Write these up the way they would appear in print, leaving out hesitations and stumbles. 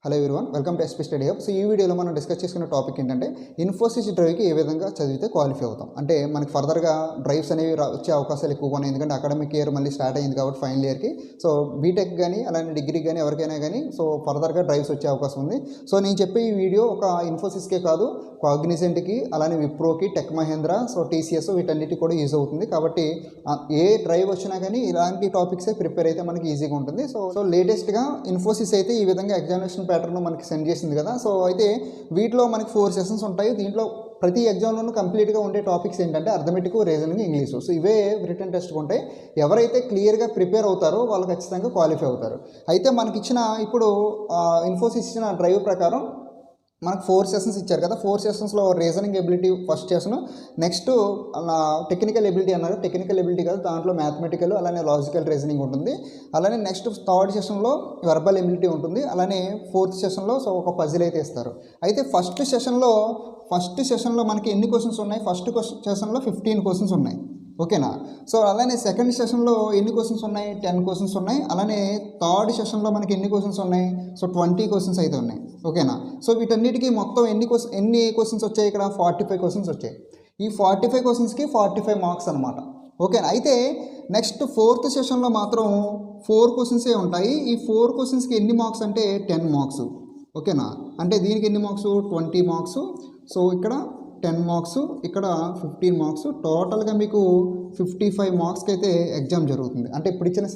Hello everyone, welcome to SP study hub. So ఈ వీడియోలో మనం డిస్కస్ చేసుకున్న టాపిక్ ఏంటంటే ఇన్ఫోసిస్ డ్రైవ్కి ఏ విధంగా చదివితే క్వాలిఫై అవుతాం. అంటే మనకి ఫర్దర్గా డ్రైవ్స్ అనేవి వచ్చే అవకాశాలు ఎక్కువగా ఉన్నాయి. ఎందుకంటే అకాడమిక్ ఇయర్ మళ్ళీ స్టార్ట్ అయింది కాబట్టి ఫైనల్ ఇయర్కి. సో బీటెక్ కానీ అలానే డిగ్రీ కానీ ఎవరికైనా కానీ సో ఫర్దర్గా డ్రైవ్స్ వచ్చే అవకాశం ఉంది. సో నేను చెప్పే ఈ వీడియో ఒక ఇన్ఫోసిస్కే కాదు, కాగ్నిజెంట్కి అలానే విప్రోకి, టెక్ మహేంద్ర, సో టీసీఎస్ వీటన్నిటికి కూడా యూజ్ అవుతుంది. కాబట్టి ఏ డ్రైవ్ వచ్చినా కానీ ఇలాంటి టాపిక్సే ప్రిపేర్ అయితే మనకి ఈజీగా ఉంటుంది. సో లేటెస్ట్గా ఇన్ఫోసిస్ అయితే ఈ విధంగా ఎగ్జామినేషన్ ప్యాటర్న్ మనకి సెండ్ చేసింది కదా. సో అయితే వీటిలో మనకి 4 సెషన్స్ ఉంటాయి. దీంట్లో ప్రతి ఎగ్జామ్లోనూ కంప్లీట్గా ఉండే టాపిక్స్ ఏంటంటే అర్థమెటిక్, రీజనింగ్, ఇంగ్లీషు. సో ఇవే రిటన్ టెస్ట్గా ఉంటాయి. ఎవరైతే క్లియర్గా ప్రిపేర్ అవుతారో వాళ్ళు ఖచ్చితంగా క్వాలిఫై అవుతారు. అయితే మనకి ఇచ్చిన ఇప్పుడు ఇన్ఫోసిస్ ఇచ్చిన డ్రైవ్ ప్రకారం మనకు 4 సెషన్స్ ఇచ్చారు కదా. 4 సెషన్స్లో reasoning ability first session, next technical ability అన్నారు. టెక్నికల్ ఎబిలిటీ కాదు, దాంట్లో మ్యాథమెటికల్ అలానే లాజికల్ రీజనింగ్ ఉంటుంది. అలానే నెక్స్ట్ థర్డ్ సెషన్లో వెర్బల్ ఎబిలిటీ ఉంటుంది. అలానే ఫోర్త్ సెషన్లో సో ఒక పజిల్ అయితే ఇస్తారు. అయితే ఫస్ట్ సెషన్లో మనకి ఎన్ని క్వశ్చన్స్ ఉన్నాయి? ఫస్ట్ సెషన్లో 15 క్వశ్చన్స్ ఉన్నాయి, ఓకేనా. సో అలానే సెకండ్ సెషన్లో ఎన్ని క్వశ్చన్స్ ఉన్నాయి? 10 క్వశ్చన్స్ ఉన్నాయి. అలానే థర్డ్ సెషన్లో మనకి ఎన్ని క్వశ్చన్స్ ఉన్నాయి? సో 20 క్వశ్చన్స్ అయితే ఉన్నాయి, ఓకేనా. సో వీటన్నిటికీ మొత్తం ఎన్ని క్వశ్చన్స్ వచ్చాయి? ఇక్కడ 45 క్వశ్చన్స్ వచ్చాయి. ఈ 45 క్వశ్చన్స్కి 45 మార్క్స్ అనమాట, ఓకేనా. అయితే నెక్స్ట్ ఫోర్త్ సెషన్లో మాత్రం 4 క్వశ్చన్సే ఉంటాయి. ఈ 4 క్వశ్చన్స్కి ఎన్ని మార్క్స్ అంటే 10 మార్క్స్, ఓకేనా. అంటే దీనికి ఎన్ని మార్క్స్? 20 మార్క్స్. సో ఇక్కడ 10 మార్క్స్, ఇక్కడ 15 మార్క్స్. టోటల్గా మీకు 55 మార్క్స్కి అయితే ఎగ్జామ్ జరుగుతుంది. అంటే ఇప్పుడు ఇచ్చిన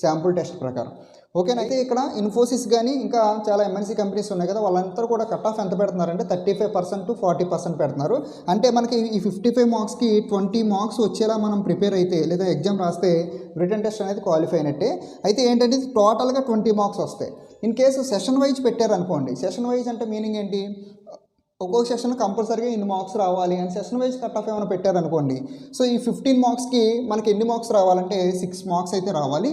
శాంపుల్ టెస్ట్ ప్రకారం, ఓకేనా. అయితే ఇక్కడ ఇన్ఫోసిస్ కానీ ఇంకా చాలా ఎంఎన్సీ కంపెనీస్ ఉన్నాయి కదా, వాళ్ళంతా కూడా కట్ ఆఫ్ ఎంత పెడుతున్నారంటే 35% to 40% పెడుతున్నారు. అంటే మనకి ఈ 55 మార్క్స్కి 20 మార్క్స్ వచ్చేలా మనం ప్రిపేర్ అయితే లేదా ఎగ్జామ్ రాస్తే రిటన్ టెస్ట్ అనేది క్వాలిఫై అయినట్టే. అయితే ఏంటంటే టోటల్గా 20 మార్క్స్ వస్తాయి. ఇన్ కేసు సెషన్ వైజ్ పెట్టారనుకోండి, సెషన్ వైజ్ అంటే మీనింగ్ ఏంటి? ఒక్కొక్క సెషన్ కంపల్సరీగా ఇన్ని మార్క్స్ రావాలి అని సెషన్ వైజ్ కట్ ఆఫ్ ఏమైనా పెట్టారనుకోండి, సో ఈ 15 మార్క్స్కి మనకి ఎన్ని మార్క్స్ రావాలంటే 6 మార్క్స్ అయితే రావాలి.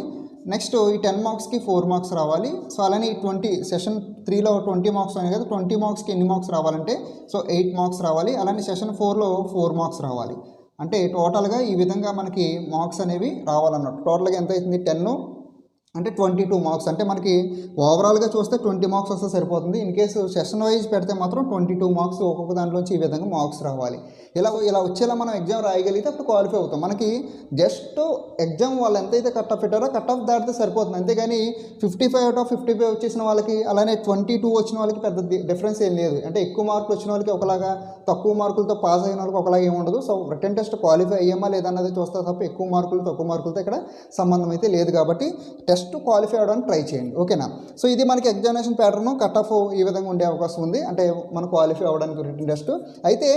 నెక్స్ట్ ఈ 10 మార్క్స్కి 4 మార్క్స్ రావాలి. సో అలానే ఈ సెషన్ 3లో 20 మార్క్స్ ఉన్నాయి కదా, 20 మార్క్స్కి ఎన్ని మార్క్స్ రావాలంటే సో 8 మార్క్స్ రావాలి. అలానే సెషన్ 4లో 4 మార్క్స్ రావాలి. అంటే టోటల్గా ఈ విధంగా మనకి మార్క్స్ అనేవి రావాలన్నట్టు. టోటల్గా ఎంత అవుతుంది? 10 అంటే 22 మార్క్స్. అంటే మనకి ఓవరాల్గా చూస్తే 20 మార్క్స్ వస్తే సరిపోతుంది. ఇన్ కేసు సెషన్ వైజ్ పెడితే మాత్రం 22 మార్క్స్ ఒక్కొక్క దాంట్లోంచి ఈ విధంగా మార్క్స్ రావాలి. ఇలా వచ్చేలా మనం ఎగ్జామ్ రాయగలిగితే అప్పుడు క్వాలిఫై అవుతాం. మనకి జస్ట్ ఎగ్జామ్ వాళ్ళు ఎంతైతే కట్ ఆఫ్ పెట్టారో కట్ ఆఫ్ దాటితే సరిపోతుంది. అంతేగాని 55 out of 55 వచ్చేసిన వాళ్ళకి అలానే 22 వచ్చిన వాళ్ళకి పెద్ద డిఫరెన్స్ ఏం లేదు. అంటే ఎక్కువ మార్కులు వచ్చిన వాళ్ళకి ఒకలాగా, తక్కువ మార్కులతో పాస్ అయిన వాళ్ళకి ఒకలాగా ఏమి ఉండదు. సో రిటన్ టెస్ట్ క్వాలిఫై అయ్యామా లేదన్నది చూస్తే తప్ప ఎక్కువ మార్కులు తక్కువ మార్కులతో ఇక్కడ సంబంధం అయితే లేదు. కాబట్టి టెస్ట్ క్వాలిఫై అవ్వడానికి ట్రై చేయండి, ఓకేనా. సో ఇది మనకి ఎగ్జామినేషన్ ప్యాటర్న్, కట్ ఆఫ్ ఈ విధంగా ఉండే అవకాశం ఉంది. అంటే మనం క్వాలిఫై అవ్వడానికి రిటన్ టెస్ట్. అయితే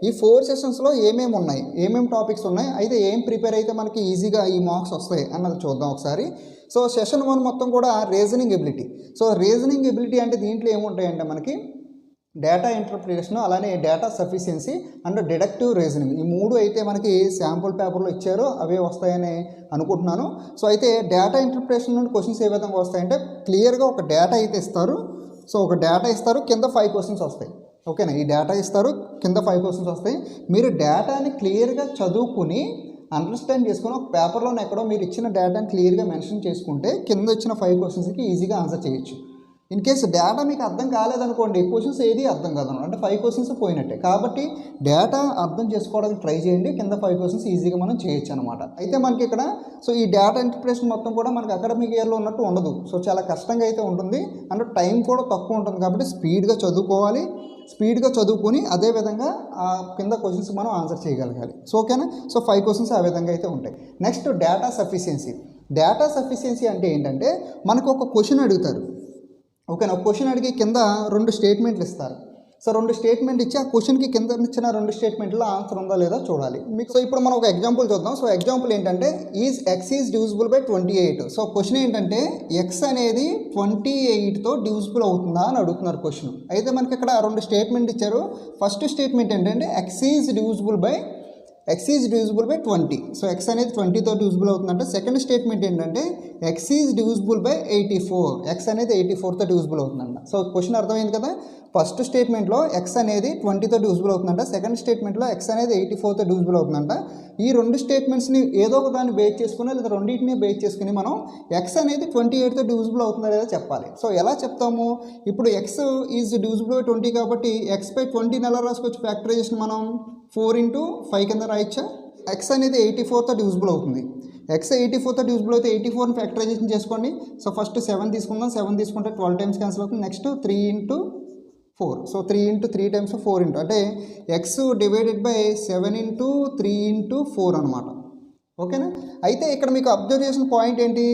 ఈ 4 సెషన్స్లో ఏమేమి ఉన్నాయి, ఏమేమి టాపిక్స్ ఉన్నాయి, అయితే ఏం ప్రిపేర్ అయితే మనకి ఈజీగా ఈ మార్క్స్ వస్తాయి అన్నది చూద్దాం ఒకసారి. సో సెషన్ 1 మొత్తం కూడా reasoning ability. So reasoning ability అంటే దీంట్లో ఏముంటాయంటే మనకి డేటా ఇంటర్ప్రిటేషన్, అలానే data sufficiency and deductive reasoning, ఈ 3 అయితే మనకి శాంపుల్ పేపర్లో ఇచ్చారో అవే వస్తాయని అనుకుంటున్నాను. సో అయితే డేటా ఇంటర్ప్రిటేషన్ నుండి క్వశ్చన్స్ ఏ విధంగా వస్తాయంటే క్లియర్గా ఒక డేటా అయితే ఇస్తారు. సో ఒక డేటా ఇస్తారు, కింద 5 క్వశ్చన్స్ వస్తాయి, ఓకేనా. ఈ డేటా ఇస్తారు, కింద 5 క్వశ్చన్స్ వస్తాయి. మీరు డేటాని క్లియర్గా చదువుకుని అండర్స్టాండ్ చేసుకుని ఒక పేపర్లోనే ఎక్కడో మీరు ఇచ్చిన డేటాని క్లియర్గా మెన్షన్ చేసుకుంటే కింద వచ్చిన 5 క్వశ్చన్స్కి ఈజీగా ఆన్సర్ చేయొచ్చు. ఇన్ కేసు డేటా మీకు అర్థం కాలేదనుకోండి, క్వశ్చన్స్ ఏది అర్థం కాదు, అంటే 5 క్వశ్చన్స్ పోయినట్టే. కాబట్టి డేటా అర్థం చేసుకోవడానికి ట్రై చేయండి, కింద 5 క్వశ్చన్స్ ఈజీగా మనం చేయొచ్చు అనమాట. అయితే మనకి ఇక్కడ సో ఈ డేటా ఇంటర్ప్రిటేషన్ మొత్తం కూడా మనకి అకాడమిక్ ఇయర్లో ఉన్నట్టు ఉండదు. సో చాలా కష్టంగా అయితే ఉంటుంది, అంటే టైం కూడా తక్కువ ఉంటుంది. కాబట్టి స్పీడ్గా చదువుకోవాలి, స్పీడ్గా చదువుకొని అదేవిధంగా కింద క్వశ్చన్స్ మనం ఆన్సర్ చేయగలగాలి. సో ఓకేనా. సో 5 క్వశ్చన్స్ ఆ విధంగా అయితే ఉంటాయి. Next data sufficiency. Data sufficiency అంటే ఏంటంటే మనకు ఒక క్వశ్చన్ అడుగుతారు, ఓకేనా. క్వశ్చన్ అడిగి కింద 2 స్టేట్మెంట్లు ఇస్తారు. సో 2 స్టేట్మెంట్ ఇచ్చి ఆ క్వశ్చన్కి కింద ఇచ్చిన 2 స్టేట్మెంట్లో ఆన్సర్ ఉందా లేదా చూడాలి మీకు. సో ఇప్పుడు మనం ఒక ఎగ్జాంపుల్ చూద్దాం. సో ఎగ్జాంపుల్ ఏంటంటే X is divisible by 28. So question ఏంటంటే ఎక్స్ అనేది 28తో డివిజిబుల్ అవుతుందా అని అడుగుతున్నారు క్వశ్చన్. అయితే మనకి ఇక్కడ 2 స్టేట్మెంట్ ఇచ్చారు. ఫస్ట్ స్టేట్మెంట్ ఏంటంటే X is divisible by X is divisible by 20. So X అనేది 20తో డివిజిబుల్ అవుతుందంటే సెకండ్ స్టేట్మెంట్ ఏంటంటే X is divisible by 84. X అనేది 84తో డివిజిబుల్ అవుతుందంట. సో క్వశ్చన్ అర్థమైంది కదా. ఫస్ట్ స్టేట్మెంట్లో ఎక్స్ అనేది 20తో డివిజిబుల్ అవుతుందంట, సెకండ్ స్టేట్మెంట్లో ఎక్స్ అనేది 84తో డివిజిబుల్ అవుతుందంట. ఈ రెండు స్టేట్మెంట్స్ని ఏదో ఒక దాన్ని బేస్ చేసుకుని లేదా రెండింటిని బేస్ చేసుకుని మనం ఎక్స్ అనేది 28తో డివిజిబుల్ అవుతుందా లేదా చెప్పాలి. సో ఎలా చెప్తాము, ఇప్పుడు ఎక్స్ ఈజ్ డివిజిబుల్ బై 20 కాబట్టి ఎక్స్ బై 20 ఎలా రాసుకోవచ్చు, ఫ్యాక్టరైజేషన్ మనం 4 × 5 కింద రాయొచ్చా. ఎక్స్ అనేది 84తో డివిజిబుల్ అవుతుంది. ఎక్స్ 84తో డివిజిబుల్ అయితే 84ని ఫ్యాక్టరైజేషన్ చేసుకోండి. సో ఫస్ట్ 7 తీసుకుందాం, 7 తీసుకుంటే 12 టైమ్స్ క్యాన్సిల్ అవుతుంది. నెక్స్ట్ 3 × 4. సో 3 × 3 టైమ్స్ 4 అంటే ఎక్స్ డివైడెడ్ బై 7 × 3 × 4 అనమాట. ఓకేనా. అయితే ఇక్కడ మీకు అబ్జర్వ్ చేసిన పాయింట్ ఏంటి,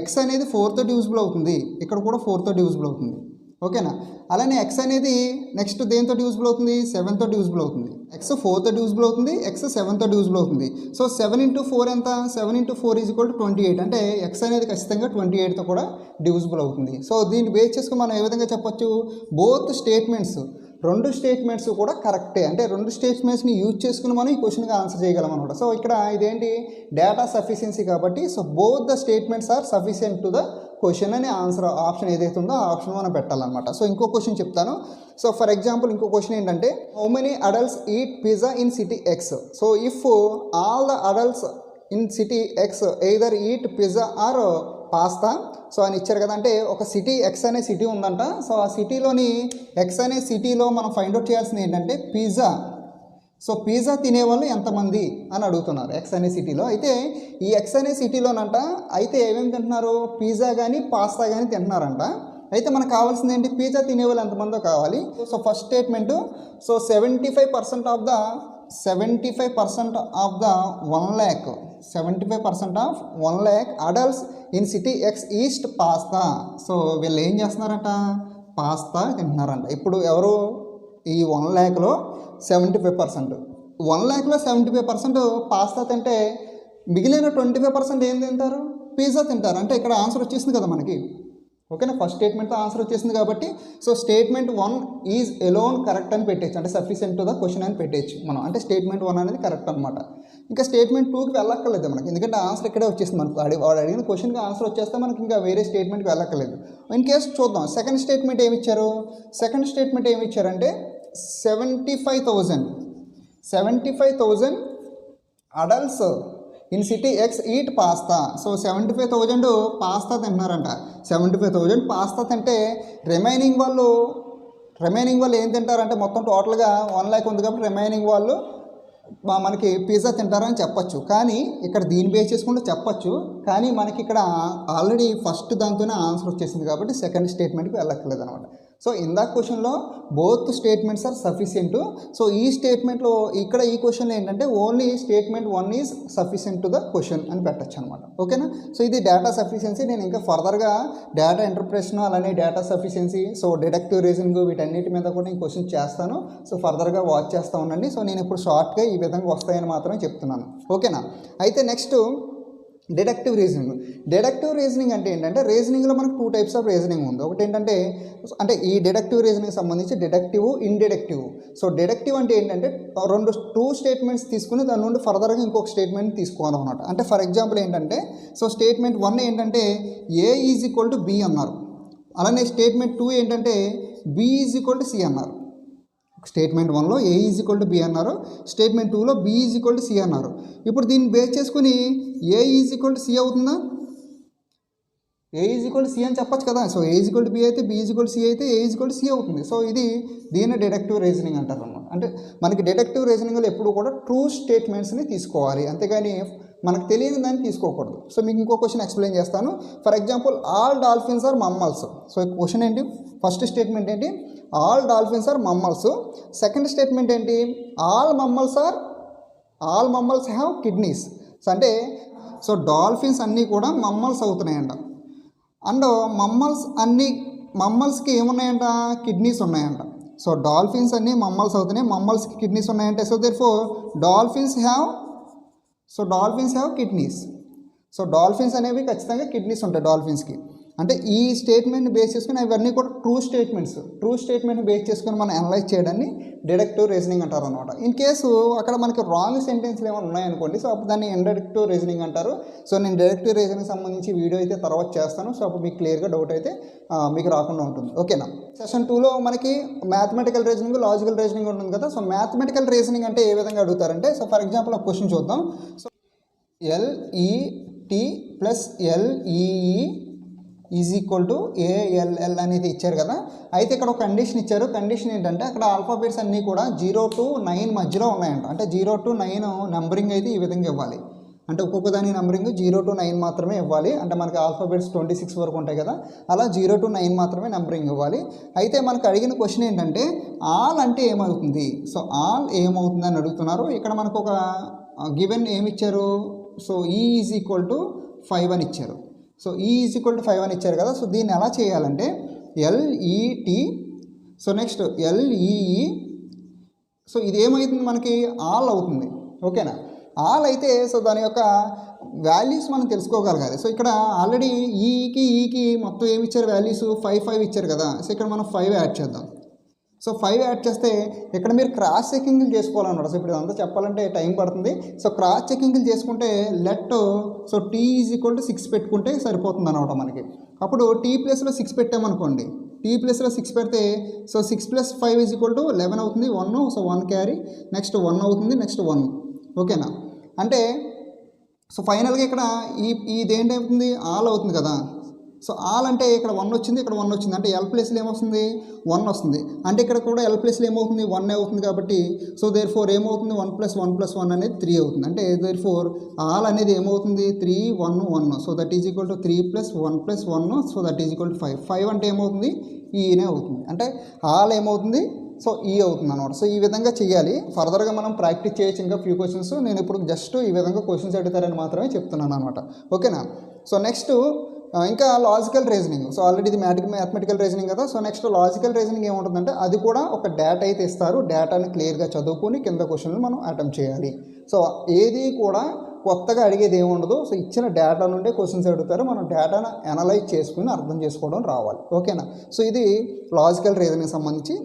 ఎక్స్ అనేది 4తో డివిజిబుల్ అవుతుంది, ఇక్కడ కూడా 4తో డివిజిబుల్ అవుతుంది. ఓకేనా. అలానే ఎక్స్ అనేది నెక్స్ట్ దేంతో డివిజిబుల్ అవుతుంది, 7తో డివిజిబుల్ అవుతుంది. ఎక్స్ 4తో డివిజిబుల్ అవుతుంది, ఎక్స్ 7తో డివిజిబుల్ అవుతుంది. సో 7 × 4 ఎంత, 7 × 4 = 28. అంటే ఎక్స్ అనేది ఖచ్చితంగా 28తో కూడా డివిజిబుల్ అవుతుంది. సో దీన్ని బేస్ చేసుకుని మనం ఏ విధంగా చెప్పొచ్చు, బోత్ స్టేట్మెంట్స్, రెండు స్టేట్మెంట్స్ కూడా కరెక్టే, అంటే రెండు స్టేట్మెంట్స్ని యూజ్ చేసుకుని మనం ఈ క్వశ్చన్కి ఆన్సర్ చేయగలం అనమాట. సో ఇక్కడ ఇదేంటి, డేటా సఫిషియన్సీ కాబట్టి so both the statements are sufficient to the question అనే ఆన్సర్ ఆప్షన్ ఏదైతే ఉందో ఆ ఆప్షన్ మనం పెట్టాలన్నమాట. సో ఇంకో క్వశ్చన్ చెప్తాను. సో ఫర్ ఎగ్జాంపుల్ ఇంకో క్వశ్చన్ ఏంటంటే, how many adults eat pizza in city X. So if all the adults in city X either eat pizza or pasta. So అని ఇచ్చారు కదా, అంటే ఒక సిటీ ఎక్స్ అనే సిటీ ఉందంట. సో ఆ సిటీలోని ఎక్స్ అనే సిటీలో మనం ఫైండ్ అవుట్ చేయాల్సింది ఏంటంటే పిజ్జా. సో పిజ్జా తినేవాళ్ళు ఎంతమంది అని అడుగుతున్నారు ఎక్స్ అనే సిటీలో. అయితే ఈ ఎక్స్ అనే సిటీలోనంట అయితే ఏమేమి తింటున్నారు, పిజ్జా కానీ పాస్తా కానీ తింటున్నారంట. అయితే మనకు కావాల్సింది ఏంటి, పిజ్జా తినేవాళ్ళు ఎంతమందో కావాలి. So first statement, so 75% of the 1 lakh 75% of 1 lakh adults in city X east pasta. So వీళ్ళు ఏం చేస్తున్నారంట, పాస్తా తింటున్నారంట. ఇప్పుడు ఎవరు, ఈ 1 lakhలో 75%, 1 lakhలో 75% పాస్తా తింటే మిగిలిన 25% ఏం తింటారు, పిజ్జా తింటారు. అంటే ఇక్కడ ఆన్సర్ వచ్చేసింది కదా మనకి. ఓకేనా, ఫస్ట్ స్టేట్మెంట్తో ఆన్సర్ వచ్చేసింది కాబట్టి so statement 1 is alone correct అని పెట్టేచ్చు, అంటే సఫిషియెంట్ టు ద క్వశ్చన్ అని పెట్టేచ్చు మనం. అంటే స్టేట్మెంట్ 1 అనేది కరెక్ట్ అనమాట. ఇంకా స్టేట్మెంట్ 2కి వెళ్ళక్కర్లేదు మనకి, ఎందుకంటే ఆన్సర్ ఇక్కడే వచ్చేసింది మనకు. వాడు అడిగిన క్వశ్చన్కి ఆన్సర్ వచ్చేస్తే మనకి ఇంకా వేరే స్టేట్మెంట్కి వెళ్ళక్కర్లేదు. ఇన్ కేసు చూద్దాం సెకండ్ స్టేట్మెంట్ ఏమి ఇచ్చారు. సెకండ్ స్టేట్మెంట్ ఏమి ఇచ్చారంటే 75,000 adults in city x eat pasta. So 75,000 pasta తింటున్నారంట. 75,000 పాస్తా తింటే రిమైనింగ్ వాళ్ళు ఏం తింటారంటే, మొత్తం టోటల్గా 1 lakh ఉంది కాబట్టి రిమైనింగ్ వాళ్ళు మనకి పిజ్జా తింటారని చెప్పచ్చు. కానీ ఇక్కడ దీన్ని బేస్ చేసుకుంటే చెప్పచ్చు, కానీ మనకి ఇక్కడ ఆల్రెడీ ఫస్ట్ దాంతోనే ఆన్సర్ వచ్చేసింది కాబట్టి సెకండ్ స్టేట్మెంట్కి వెళ్ళక్కర్లేదు అనమాట. సో ఇందాక క్వశ్చన్లో both statements are sufficient. So ఈ స్టేట్మెంట్లో ఇక్కడ ఈ క్వశ్చన్లో ఏంటంటే only statement 1 is sufficient to the question అని పెట్టచ్చు అనమాట. ఓకేనా. సో ఇది డేటా సఫిషియన్సీ. నేను ఇంకా ఫర్దర్గా డేటా ఇంటర్ప్రిటేషన్ అలానే data sufficiency, so deductive reasoning వీటన్నిటి మీద కూడా నేను క్వశ్చన్ చేస్తాను. సో ఫర్దర్గా వాచ్ చేస్తూ ఉండండి. సో నేను ఇప్పుడు షార్ట్గా ఈ విధంగా వస్తాయని మాత్రమే చెప్తున్నాను. ఓకేనా. అయితే next deductive reasoning. Deductive reasoning అంటే ఏంటంటే, రీజనింగ్లో మనకు 2 types ఆఫ్ రీజనింగ్ ఉంది. ఒకటి ఏంటంటే, అంటే ఈ డిడక్టివ్ రీజనింగ్ సంబంధించి డిడక్టివ్, ఇండిడక్టివ్. సో డిడక్టివ్ అంటే ఏంటంటే 2 స్టేట్మెంట్స్ తీసుకుని దాని నుండి ఫర్దర్గా ఇంకొక స్టేట్మెంట్ తీసుకోవాలన్నమాట. అంటే ఫర్ ఎగ్జాంపుల్ ఏంటంటే, సో స్టేట్మెంట్ 1 ఏంటంటే A is equal to B అన్నారు. అలానే స్టేట్మెంట్ 2 ఏంటంటే B is equal to C అన్నారు. స్టేట్మెంట్ 1లో A is equal to B అన్నారు, స్టేట్మెంట్ 2లో B is equal to C అన్నారు. ఇప్పుడు దీన్ని బేస్ చేసుకుని A is equal to C అవుతుందా, A is equal to C అని చెప్పచ్చు కదా. So A is equal to B అయితే B is equal to C అయితే ఏ ఈజ్ ఈక్వల్ టు సి అవుతుంది. సో దీన్ని డిడక్టివ్ రీజనింగ్ అంటారు అన్నమాట. అంటే మనకి డిడక్టివ్ రీజనింగ్లో ఎప్పుడు కూడా ట్రూ స్టేట్మెంట్స్ని తీసుకోవాలి, అంతేగాని మనకు తెలియని దాన్ని తీసుకోకూడదు. సో మీకు ఇంకో క్వశ్చన్ ఎక్స్ప్లెయిన్ చేస్తాను. For example all dolphins are mammals. So question ఏంటి, ఫస్ట్ స్టేట్మెంట్ ఏంటి, all dolphins are mammals. Second statement ఏంటి, all mammals have kidneys. So అంటే సో డాల్ఫిన్స్ అన్నీ కూడా మమ్మల్స్ అవుతున్నాయంట. అండ్ మమ్మల్స్కి ఏమున్నాయంట, కిడ్నీస్ ఉన్నాయంట. సో డాల్ఫిన్స్ అన్నీ మమ్మల్స్ అవుతున్నాయి, మమ్మల్స్కి కిడ్నీస్ ఉన్నాయంటే so therefore dolphins have kidneys. So dolphins అనేవి ఖచ్చితంగా కిడ్నీస్ ఉంటాయి డాల్ఫిన్స్కి. అంటే ఈ స్టేట్మెంట్ బేస్ చేసుకుని ఇవన్నీ కూడా ట్రూ స్టేట్మెంట్ బేస్ చేసుకుని మనం అనలైజ్ చేయడాన్ని డిడక్టివ్ రీజనింగ్ అంటారు అనమాట. ఇన్ కేసు అక్కడ మనకి రాంగ్ సెంటెన్స్లు ఏమైనా ఉన్నాయనుకోండి, సో అప్పుడు దాన్ని ఇండక్టివ్ రీజనింగ్ అంటారు. సో నేను డిడక్టివ్ రీజనింగ్ సంబంధించి వీడియో అయితే తర్వాత చేస్తాను. సో అప్పుడు మీకు క్లియర్గా డౌట్ అయితే మీకు రాకుండా ఉంటుంది. ఓకేనా. సెషన్ 2లో మనకి మ్యాథమెటికల్ రీజనింగ్, లాజికల్ రీజనింగ్ ఉంటుంది కదా. సో మ్యాథమెటికల్ రీజనింగ్ అంటే ఏ విధంగా అడుగుతారంటే, సో ఫర్ ఎగ్జాంపుల్ ఒక క్వశ్చన్ చూద్దాం. So LET plus LEE is equal to ALL అనేది ఇచ్చారు కదా. అయితే ఇక్కడ ఒక కండిషన్ ఇచ్చారు. కండిషన్ ఏంటంటే అక్కడ ఆల్ఫాబెట్స్ అన్నీ కూడా 0 to 9 మధ్యలో ఉన్నాయంట. అంటే 0 to 9 నెంబరింగ్ అయితే ఈ విధంగా ఇవ్వాలి. అంటే ఒక్కొక్క దాని నెంబరింగ్ 0 to 9 మాత్రమే ఇవ్వాలి. అంటే మనకి ఆల్ఫాబెట్స్ 26 వరకు ఉంటాయి కదా, అలా 0 to 9 మాత్రమే నెంబరింగ్ ఇవ్వాలి. అయితే మనకు అడిగిన క్వశ్చన్ ఏంటంటే ఆల్ అంటే ఏమవుతుంది, సో ఆల్ ఏమవుతుంది అని అడుగుతున్నారు. ఇక్కడ మనకు ఒక గివెన్ ఏమి ఇచ్చారు, so E is equal to 5 అని ఇచ్చారు. So E is equal to 5 అని ఇచ్చారు కదా. సో దీన్ని ఎలా చేయాలంటే LET, so next LEE, so ఇది ఏమవుతుంది మనకి ఆల్ అవుతుంది. ఓకేనా. ఆల్ అయితే సో దాని యొక్క వాల్యూస్ మనం తెలుసుకోగలగాలి. సో ఇక్కడ ఆల్రెడీ ఈకి మొత్తం ఏమి ఇచ్చారు వాల్యూస్ 5 ఇచ్చారు కదా. సో ఇక్కడ మనం 5 యాడ్ చేద్దాం. సో 5 యాడ్ చేస్తే ఇక్కడ మీరు క్రాస్ చెకింగ్లు చేసుకోవాలన్నమాట. సో ఇప్పుడు ఇదంతా చెప్పాలంటే టైం పడుతుంది. సో క్రాస్ చెకింగ్లు చేసుకుంటే let so T is equal to 6 పెట్టుకుంటే సరిపోతుంది అనమాట మనకి. అప్పుడు T ప్లస్లో 6 పెట్టామనుకోండి, T ప్లస్లో 6 పెడితే సో 6 + 5 ఈజ్ ఈక్వల్ టు 11 అవుతుంది. 1, సో 1 క్యారీ, నెక్స్ట్ 1 అవుతుంది, నెక్స్ట్ 1. ఓకేనా. అంటే సో ఫైనల్గా ఇక్కడ ఇదేంటవుతుంది ఆల్ అవుతుంది కదా. సో ఆల్ అంటే ఇక్కడ 1 వచ్చింది, ఇక్కడ 1 వచ్చింది, అంటే L ప్లేస్లో ఏమొస్తుంది 1 వస్తుంది. అంటే ఇక్కడ కూడా L ప్లేస్లో ఏమవుతుంది 1 అవుతుంది. కాబట్టి సో దేర్ ఫోర్ ఏమవుతుంది 1 + 1 + 1 అనేది 3 అవుతుంది. అంటే దేర్ ఫోర్ ఆల్ అనేది ఏమవుతుంది 3, 1, 1. So that is equal to 3 + 1 + 1, so that is equal to 5. 5 అంటే ఏమవుతుంది ఈనే అవుతుంది. అంటే ఆల్ ఏమవుతుంది సో ఈ అవుతుంది అనమాట. సో ఈ విధంగా చేయాలి. ఫర్దర్గా మనం ప్రాక్టీస్ చేయొచ్చు ఇంకా ఫ్యూ క్వశ్చన్స్. నేను ఇప్పుడు జస్ట్ ఈ విధంగా క్వశ్చన్స్ అడుగుతారని మాత్రమే చెప్తున్నాను అనమాట. ఓకేనా. సో నెక్స్ట్ ఇంకా లాజికల్ రీజనింగ్. సో ఆల్రెడీ ఇది మ్యాథమెటికల్ రీజనింగ్ కదా. సో నెక్స్ట్ లాజికల్ రీజనింగ్ ఏముంటుందంటే అది కూడా ఒక డేటా అయితే ఇస్తారు. డేటాని క్లియర్గా చదువుకొని కింద క్వశ్చన్లు మనం అటెంప్ట్ చేయాలి. సో ఏది కూడా కొత్తగా అడిగేది ఏమి ఉండదు. సో ఇచ్చిన డేటా నుండే క్వశ్చన్స్ అడుగుతారు. మనం డేటాను అనలైజ్ చేసుకుని అర్థం చేసుకోవడం రావాలి. ఓకేనా. సో ఇది లాజికల్ రీజనింగ్ సంబంధించి.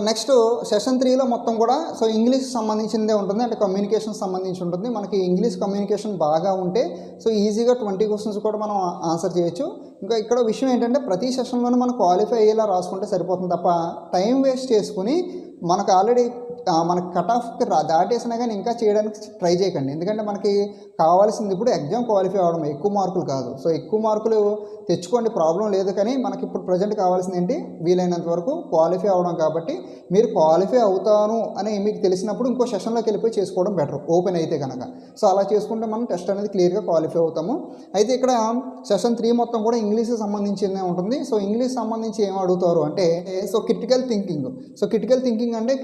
నెక్స్ట్ సెషన్ 3లో మొత్తం కూడా సో ఇంగ్లీష్ సంబంధించిందే ఉంటుంది. అంటే కమ్యూనికేషన్ సంబంధించి ఉంటుంది. మనకి ఇంగ్లీష్ కమ్యూనికేషన్ బాగా ఉంటే సో ఈజీగా 20 క్వశ్చన్స్ కూడా మనం ఆన్సర్ చేయొచ్చు. ఇంకా ఇక్కడ విషయం ఏంటంటే ప్రతి సెషన్లోనూ మనం క్వాలిఫై అయ్యేలా రాసుకుంటే సరిపోతుంది తప్ప టైం వేస్ట్ చేసుకుని మనకు ఆల్రెడీ మనకి కట్ ఆఫ్కి దాటేసినా కానీ ఇంకా చేయడానికి ట్రై చేయకండి. ఎందుకంటే మనకి కావాల్సింది ఇప్పుడు ఎగ్జామ్ క్వాలిఫై అవ్వడం, ఎక్కువ మార్కులు కాదు. సో ఎక్కువ మార్కులు తెచ్చుకోండి, ప్రాబ్లం లేదు. కానీ మనకి ఇప్పుడు ప్రజెంట్ కావాల్సింది ఏంటి, వీలైనంత వరకు క్వాలిఫై అవ్వడం. కాబట్టి మీరు క్వాలిఫై అవుతాను అని మీకు తెలిసినప్పుడు ఇంకో సెషన్లోకి వెళ్ళిపోయి చేసుకోవడం బెటర్, ఓపెన్ అయితే కనుక. సో అలా చేసుకుంటే మనం టెస్ట్ అనేది క్లియర్గా క్వాలిఫై అవుతాము. అయితే ఇక్కడ సెషన్ 3 మొత్తం కూడా ఇంగ్లీష్కి సంబంధించిందే ఉంటుంది. సో ఇంగ్లీష్ సంబంధించి ఏం అడుగుతారు అంటే so critical thinking. So critical thinking అంటే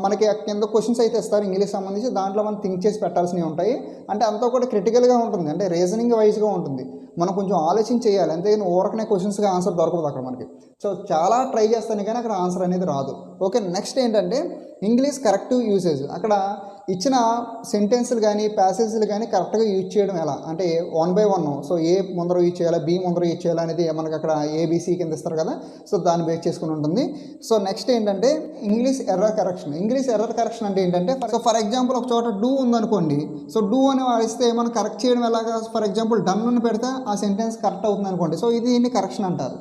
మనకి కింద క్వశ్చన్స్ అయితే ఇస్తారు ఇంగ్లీష్ సంబంధించి, దాంట్లో మనం థింక్ చేసి పెట్టాల్సినవి ఉంటాయి. అంటే అంతా కూడా క్రిటికల్గా ఉంటుంది, అంటే రీజనింగ్ వైజ్గా ఉంటుంది. మనం కొంచెం ఆలోచన చేయాలి, అంతేగాని ఊరకనే క్వశ్చన్స్గా ఆన్సర్ దొరకదు అక్కడ మనకి. సో చాలా ట్రై చేస్తాను కానీ అక్కడ ఆన్సర్ అనేది రాదు. ఓకే. నెక్స్ట్ ఏంటంటే ఇంగ్లీష్ కరెక్టివ్ యూసేజ్. అక్కడ ఇచ్చిన సెంటెన్స్లు కానీ ప్యాసేజ్లు కానీ కరెక్ట్గా యూజ్ చేయడం ఎలా అంటే 1 by 1. సో ఏ ముందర యూజ్ చేయాలా, బి ముందర యూజ్ చేయాలా అనేది మనకి అక్కడ ABC కింద ఇస్తారు కదా. సో దాన్ని బేస్ చేసుకుని ఉంటుంది. సో నెక్స్ట్ ఏంటంటే English error correction. English error correction అంటే ఏంటంటే సో ఫర్ ఎగ్జాంపుల్ ఒక చోట డూ ఉందనుకోండి. సో డూ అని వాడిస్తే మనం కరెక్ట్ చేయడం ఎలాగా, ఫర్ ఎగ్జాంపుల్ డన్ అని పెడితే ఆ సెంటెన్స్ కరెక్ట్ అవుతుంది అనుకోండి. సో దీన్ని కరెక్షన్ అంటారు.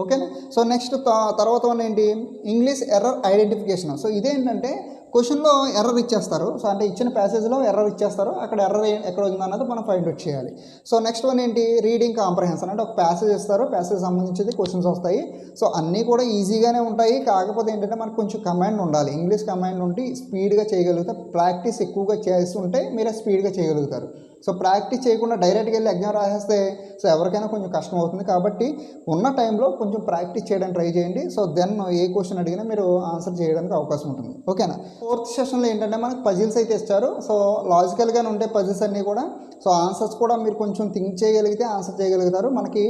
ఓకేనా. సో నెక్స్ట్ తర్వాత వన్ ఏంటి, ఇంగ్లీష్ ఎర్రర్ ఐడెంటిఫికేషన్. సో ఇదేంటంటే క్వశ్చన్లో ఎర్రర్ ఇచ్చేస్తారు. సో అంటే ఇచ్చిన ప్యాసేజ్లో ఎర్రర్ ఇచ్చేస్తారు, అక్కడ ఎర్రర్ ఎక్కడ ఉందన్నది మనం ఫైండ్ అవుట్ చేయాలి. సో నెక్స్ట్ వన్ ఏంటి, రీడింగ్ కాంప్రహెన్షన్. అంటే ఒక ప్యాసేజ్ ఇస్తారు, ప్యాసేజ్ సంబంధించి క్వశ్చన్స్ వస్తాయి. సో అన్నీ కూడా ఈజీగానే ఉంటాయి. కాకపోతే ఏంటంటే మనకు కొంచెం కమాండ్ ఉండాలి, ఇంగ్లీష్ కమాండ్ ఉండి స్పీడ్గా చేయగలుగుతారు. ప్రాక్టీస్ ఎక్కువగా చేస్తుంటే మీరు స్పీడ్గా చేయగలుగుతారు. సో ప్రాక్టీస్ చేయకుండా డైరెక్ట్గా వెళ్ళి ఎగ్జామ్ రాసేస్తే సో ఎవరికైనా కొంచెం కష్టం అవుతుంది. కాబట్టి ఉన్న టైంలో కొంచెం ప్రాక్టీస్ చేయడానికి ట్రై చేయండి. సో దెన్ ఏ క్వశ్చన్ అడిగినా మీరు ఆన్సర్ చేయడానికి అవకాశం ఉంటుంది. ఓకేనా. 4th సెషన్లో ఏంటంటే మనకు పజిల్స్ అయితే ఇస్తారు. సో లాజికల్గానే ఉంటే పజిల్స్ అన్నీ కూడా. సో ఆన్సర్స్ కూడా మీరు కొంచెం థింక్ చేయగలిగితే ఆన్సర్ చేయగలుగుతారు. మనకి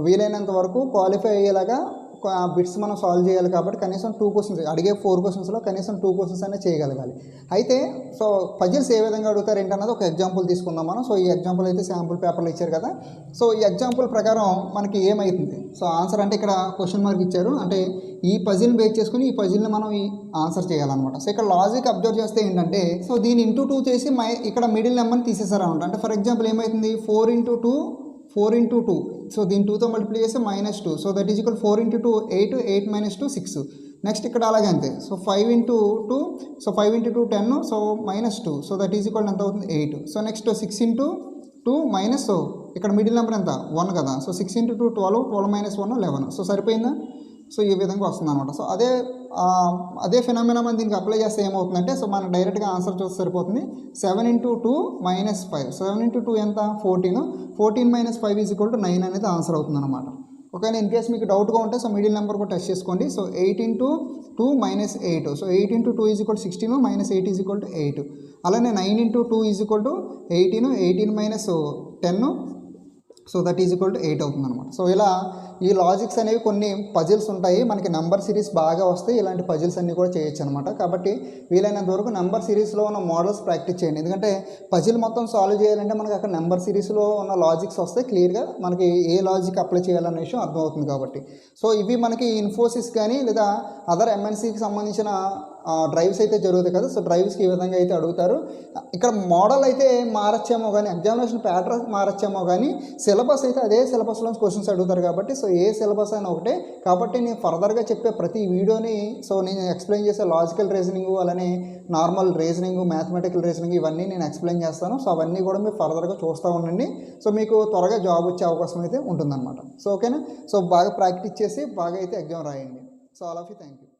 వీలైనంత వరకు క్వాలిఫై అయ్యేలాగా బిట్స్ మనం సాల్వ్ చేయాలి కాబట్టి కనీసం 2 క్వశ్చన్స్ అడిగే 4 క్వశ్చన్స్లో కనీసం 2 క్వశ్చన్స్ అనేది చేయగలగాలి. అయితే సో పజిల్స్ ఏ విధంగా అడుగుతారు ఏంటన్నది ఒక ఎగ్జాంపుల్ తీసుకుందాం మనం. సో ఈ ఎగ్జాంపుల్ అయితే శాంపుల్ పేపర్లో ఇచ్చారు కదా. సో ఈ ఎగ్జాంపుల్ ప్రకారం మనకి ఏమవుతుంది, సో ఆన్సర్ అంటే ఇక్కడ క్వశ్చన్ మార్క్ ఇచ్చారు, అంటే ఈ పజిల్ని బేస్ చేసుకుని ఈ పజిల్ని మనం ఈ ఆన్సర్ చేయాలన్నమాట. సో ఇక్కడ లాజిక్ అబ్జర్వ్ చేస్తే ఏంటంటే, సో దీన్ని ఇంటూ 2 చేసి ఇక్కడ మిడిల్ నెంబర్ని తీసేసారనమాట. అంటే ఫర్ ఎగ్జాంపుల్ ఏమవుతుంది, 4 into 2 సో దీన్ని 2తో మల్టిప్లై చేస్తే -2, so that is equal 4 into 2 8, 8 - 2 6. Next ఇక్కడ అలాగే అంతే, so 5 into 2, so 5 into 2 10, so -2, so that is equal ఎంత అవుతుంది 8. So next 6 into 2 minus, so ఇక్కడ మిడిల్ నెంబర్ ఎంత 1 కదా, సో 6 into 2 12, 12 - 1 11. సో సరిపోయిందా. సో ఈ విధంగా వస్తుంది అనమాట. సో అదే ఫినామినా మనం దీనికి అప్లై చేస్తే ఏమవుతుందంటే, సో మనం డైరెక్ట్గా ఆన్సర్ చూస్తే సరిపోతుంది. 7 into 2 - 5, 7 into 2 ఎంత 14, 14 - 5 ఈజ్ ఈక్వల్ టు 9 అనేది ఆన్సర్ అవుతుంది అనమాట. ఒకవేళ ఇన్ కేస్ మీకు డౌట్గా ఉంటే సో మిడిల్ నెంబర్ కూడా టెస్ట్ చేసుకోండి. So 8 into 2 - 8, so 8 into 2 is equal to 16, -8 is equal to 8. అలానే 9 into 2 is equal to 18, 18 - 10, so that is equal to 8 అవుతుంది అనమాట. సో ఇలా ఈ లాజిక్స్ అనేవి కొన్ని పజిల్స్ ఉంటాయి, మనకి నెంబర్ సిరీస్ బాగా వస్తాయి, ఇలాంటి పజిల్స్ అన్నీ కూడా చేయొచ్చు అనమాట. కాబట్టి వీలైనంత వరకు నెంబర్ సిరీస్లో ఉన్న మోడల్స్ ప్రాక్టీస్ చేయండి. ఎందుకంటే పజిల్ మొత్తం సాల్వ్ చేయాలంటే మనకి అక్కడ నెంబర్ సిరీస్లో ఉన్న లాజిక్స్ వస్తే క్లియర్గా మనకి ఏ లాజిక్ అప్లై చేయాలనే విషయం అర్థమవుతుంది కాబట్టి. సో ఇవి మనకి ఇన్ఫోసిస్ కానీ లేదా అదర్ ఎంఎన్సీకి సంబంధించిన డ్రైవ్స్ అయితే జరుగుతాయి కదా. సో డ్రైవ్స్కి ఈ విధంగా అయితే అడుగుతారు. ఇక్కడ మోడల్ అయితే మారచ్చేమో కానీ, ఎగ్జామినేషన్ ప్యాటర్న్ మారచ్చేమో కానీ సిలబస్ అయితే అదే సిలబస్లో క్వశ్చన్స్ అడుగుతారు కాబట్టి సో ఏ సిలబస్ అయినా ఒకటే. కాబట్టి నేను ఫర్దర్గా చెప్పే ప్రతి వీడియోని సో నేను ఎక్స్ప్లెయిన్ చేసే లాజికల్ రీజనింగ్, అలానే నార్మల్ రీజనింగ్, మ్యాథమెటికల్ రీజనింగ్ ఇవన్నీ నేను ఎక్స్ప్లెయిన్ చేస్తాను. సో అవన్నీ కూడా మీరు ఫర్దర్గా చూస్తూ ఉండండి. సో మీకు త్వరగా జాబ్ వచ్చే అవకాశం అయితే ఉంటుందన్నమాట. సో ఓకేనా. సో బాగా ప్రాక్టీస్ చేసి బాగా అయితే ఎగ్జామ్ రాయండి. So all of you, thank you.